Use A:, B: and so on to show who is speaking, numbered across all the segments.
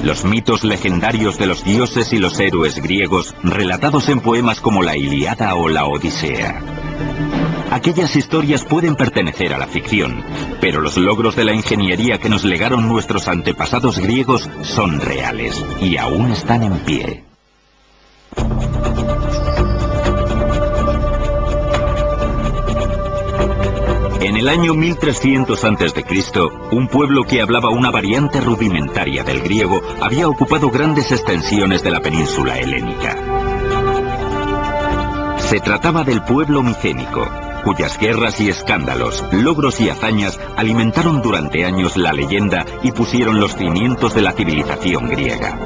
A: Los mitos legendarios de los dioses y los héroes griegos, relatados en poemas como la Ilíada o la Odisea. Aquellas historias pueden pertenecer a la ficción, pero los logros de la ingeniería que nos legaron nuestros antepasados griegos son reales y aún están en pie. En el año 1300 a.C., un pueblo que hablaba una variante rudimentaria del griego había ocupado grandes extensiones de la península helénica. Se trataba del pueblo micénico, cuyas guerras y escándalos, logros y hazañas alimentaron durante años la leyenda y pusieron los cimientos de la civilización griega.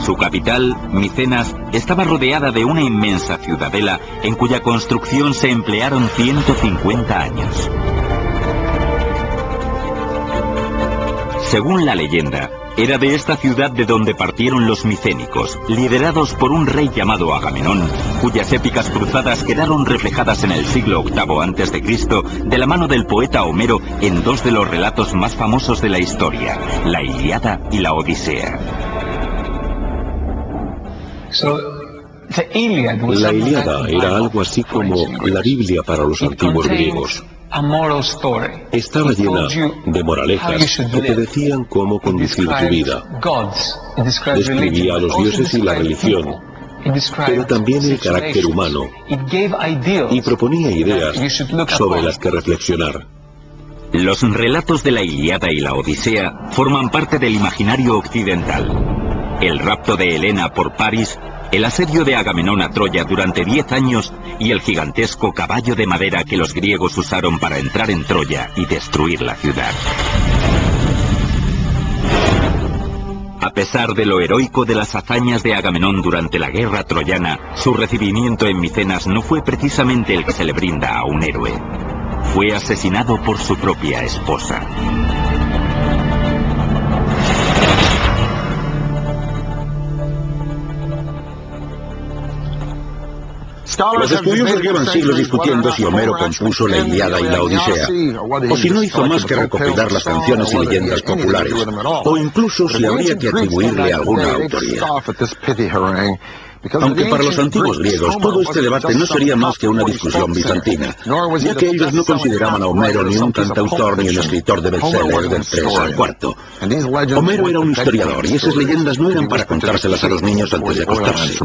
A: Su capital, Micenas, estaba rodeada de una inmensa ciudadela en cuya construcción se emplearon 150 años. Según la leyenda, era de esta ciudad de donde partieron los micénicos, liderados por un rey llamado Agamenón, cuyas épicas cruzadas quedaron reflejadas en el siglo VIII a.C. de la mano del poeta Homero en dos de los relatos más famosos de la historia, la Ilíada y la Odisea.
B: La Ilíada era algo así como la Biblia para los antiguos griegos. Estaba llena de moralejas que te decían cómo conducir tu vida. Describía a los dioses y la religión, pero también el carácter humano, y proponía ideas sobre las que reflexionar.
A: Los relatos de la Ilíada y la Odisea forman parte del imaginario occidental. El rapto de Helena por París, el asedio de Agamenón a Troya durante 10 años y el gigantesco caballo de madera que los griegos usaron para entrar en Troya y destruir la ciudad. A pesar de lo heroico de las hazañas de Agamenón durante la guerra troyana, su recibimiento en Micenas no fue precisamente el que se le brinda a un héroe. Fue asesinado por su propia esposa.
C: Los estudiosos llevan siglos discutiendo si Homero compuso la Ilíada y la Odisea, o si no hizo más que recopilar las canciones y leyendas populares, o incluso si habría que atribuirle alguna autoría. Aunque para los antiguos griegos todo este debate no sería más que una discusión bizantina, ya que ellos no consideraban a Homero ni un cantautor ni un escritor de bestsellers del 3 al 4. Homero era un historiador y esas leyendas no eran para contárselas a los niños antes de acostarse.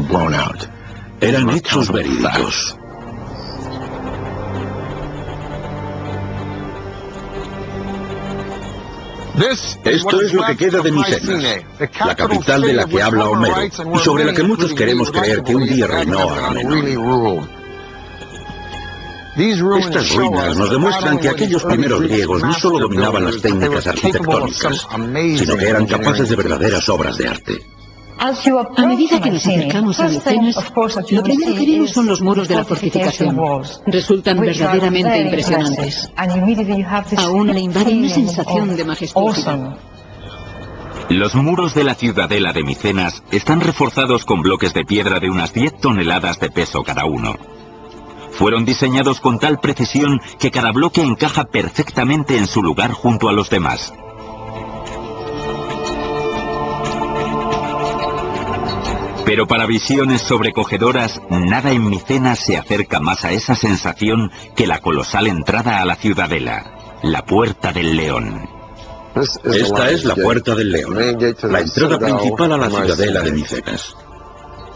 C: Eran hechos verídicos. Esto es lo que queda de Micenas, la capital de la que habla Homero, y sobre la que muchos queremos creer que un día reinó Agamenón. Estas ruinas nos demuestran que aquellos primeros griegos no solo dominaban las técnicas arquitectónicas, sino que eran capaces de verdaderas obras de arte.
D: A medida que nos acercamos a Micenas, lo primero que vemos son los muros de la fortificación. Resultan verdaderamente impresionantes. Aún le invaden una sensación de majestuosidad.
A: Los muros de la ciudadela de Micenas están reforzados con bloques de piedra de unas 10 toneladas de peso cada uno. Fueron diseñados con tal precisión que cada bloque encaja perfectamente en su lugar junto a los demás. Pero para visiones sobrecogedoras, nada en Micenas se acerca más a esa sensación que la colosal entrada a la ciudadela, la Puerta del León.
C: Esta es la Puerta del León, la entrada principal a la ciudadela de Micenas.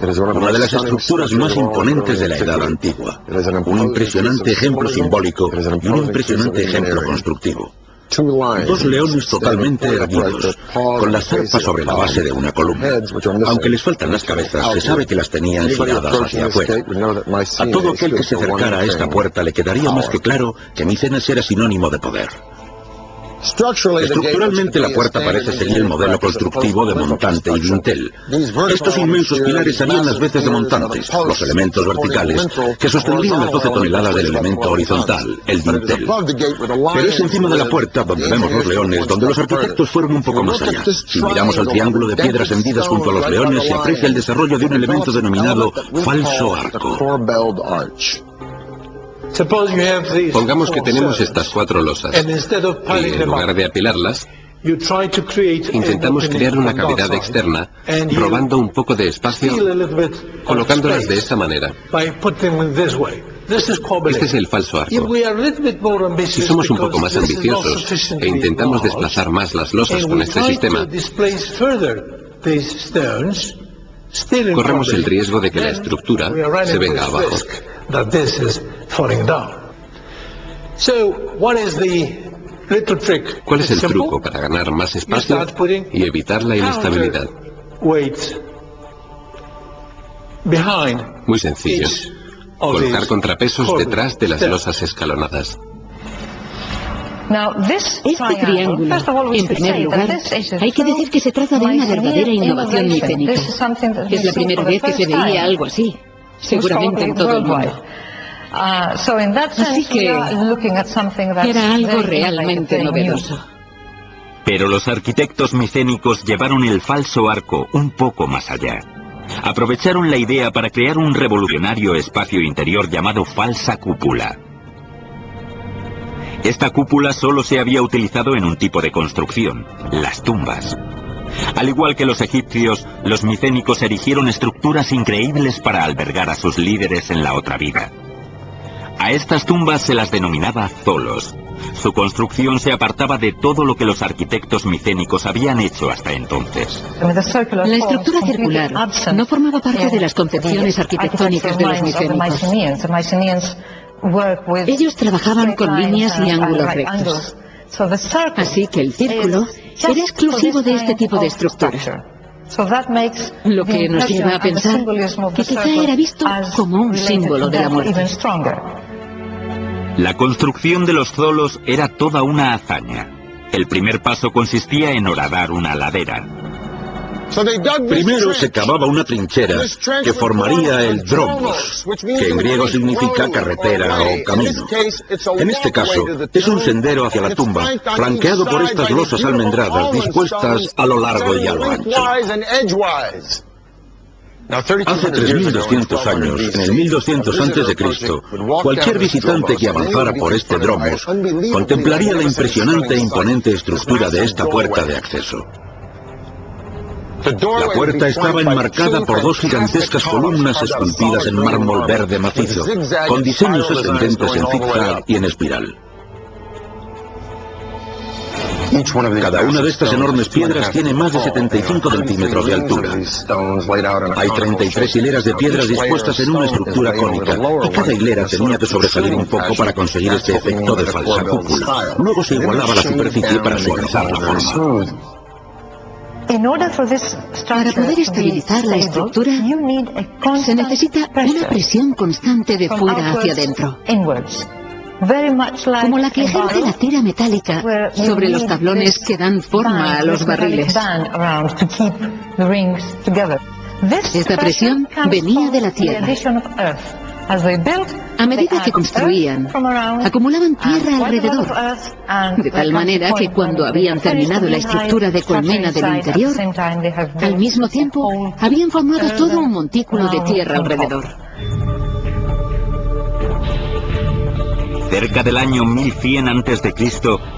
C: Una de las estructuras más imponentes de la Edad Antigua, un impresionante ejemplo simbólico y un impresionante ejemplo constructivo. Dos leones totalmente erguidos, con las zarpas sobre la base de una columna. Aunque les faltan las cabezas, se sabe que las tenían giradas hacia afuera. A todo aquel que se acercara a esta puerta le quedaría más que claro que Micenas era sinónimo de poder. Estructuralmente la puerta parece seguir el modelo constructivo de Montante y Dintel. Estos inmensos pilares harían las veces de montantes, los elementos verticales, que sostendrían las 12 toneladas del elemento horizontal, el dintel. Pero es encima de la puerta donde vemos los leones, donde los arquitectos fueron un poco más allá. Si miramos al triángulo de piedras hendidas junto a los leones, se aprecia el desarrollo de un elemento denominado falso arco.
B: Pongamos que tenemos estas 4 losas y en lugar de apilarlas, intentamos crear una cavidad externa robando un poco de espacio, colocándolas de esta manera. Este es el falso arco. Si somos un poco más ambiciosos e intentamos desplazar más las losas con este sistema, corremos el riesgo de que la estructura se venga abajo. ¿Cuál es el truco para ganar más espacio y evitar la inestabilidad? Muy sencillo. Colocar contrapesos detrás de las losas escalonadas.
D: Este triángulo, en primer lugar, hay que decir que se trata de una verdadera innovación micénica. Es la primera vez que se veía algo así, seguramente en todo el mundo. Así que era algo realmente novedoso.
A: Pero los arquitectos micénicos llevaron el falso arco un poco más allá. Aprovecharon la idea para crear un revolucionario espacio interior llamado falsa cúpula. Esta cúpula solo se había utilizado en un tipo de construcción, las tumbas. Al igual que los egipcios, los micénicos erigieron estructuras increíbles para albergar a sus líderes en la otra vida. A estas tumbas se las denominaba zolos. Su construcción se apartaba de todo lo que los arquitectos micénicos habían hecho hasta entonces.
D: La estructura circular no formaba parte de las concepciones arquitectónicas de los micénicos. Ellos trabajaban con líneas y ángulos rectos. Así que el círculo era exclusivo de este tipo de estructura. Lo que nos lleva a pensar que quizá era visto como un símbolo de la muerte.
A: La construcción de los zolos era toda una hazaña. El primer paso consistía en horadar una ladera.
C: Primero se cavaba una trinchera que formaría el dromos, que en griego significa carretera o camino. En este caso, es un sendero hacia la tumba, flanqueado por estas losas almendradas dispuestas a lo largo y a lo ancho. Hace 3200 años, en el 1200 a.C., cualquier visitante que avanzara por este dromos contemplaría la impresionante e imponente estructura de esta puerta de acceso. La puerta estaba enmarcada por 2 gigantescas columnas esculpidas en mármol verde macizo, con diseños ascendentes en zigzag y en espiral. Cada una de estas enormes piedras tiene más de 75 centímetros de altura. Hay 33 hileras de piedras dispuestas en una estructura cónica, y cada hilera tenía que sobresalir un poco para conseguir este efecto de falsa cúpula. Luego se igualaba la superficie para suavizar la forma.
D: Para poder estabilizar la estructura, se necesita una presión constante de fuera hacia adentro, como la que ejerce la tira metálica sobre los tablones que dan forma a los barriles. Esta presión venía de la tierra. A medida que construían, acumulaban tierra alrededor, de tal manera que cuando habían terminado la estructura de colmena del interior, al mismo tiempo habían formado todo un montículo de tierra alrededor.
A: Cerca del año 1100 a.C.,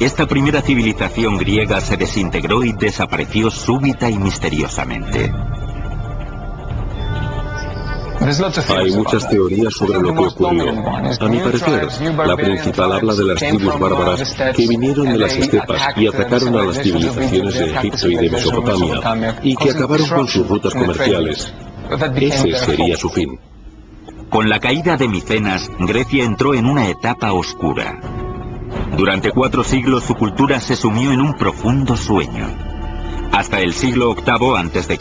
A: esta primera civilización griega se desintegró y desapareció súbita y misteriosamente.
B: Hay muchas teorías sobre lo que ocurrió. A mi parecer, la principal habla de las tribus bárbaras que vinieron de las estepas y atacaron a las civilizaciones de Egipto y de Mesopotamia, y que acabaron con sus rutas comerciales. Ese sería su fin.
A: Con la caída de Micenas, Grecia entró en una etapa oscura. Durante 4 siglos su cultura se sumió en un profundo sueño. Hasta el siglo VIII a.C.,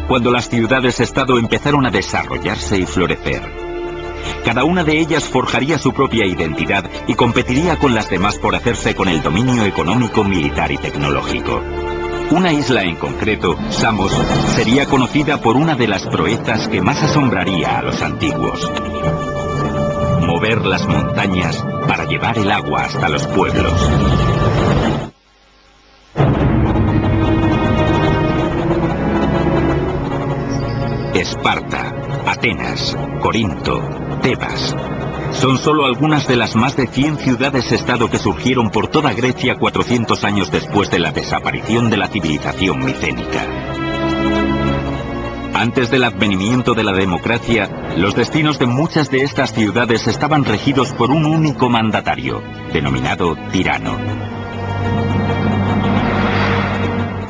A: cuando las ciudades-estado empezaron a desarrollarse y florecer. Cada una de ellas forjaría su propia identidad y competiría con las demás por hacerse con el dominio económico, militar y tecnológico. Una isla en concreto, Samos, sería conocida por una de las proezas que más asombraría a los antiguos: mover las montañas para llevar el agua hasta los pueblos. Esparta, Atenas, Corinto, Tebas. Son solo algunas de las más de 100 ciudades-estado que surgieron por toda Grecia 400 años después de la desaparición de la civilización micénica. Antes del advenimiento de la democracia, los destinos de muchas de estas ciudades estaban regidos por un único mandatario, denominado tirano.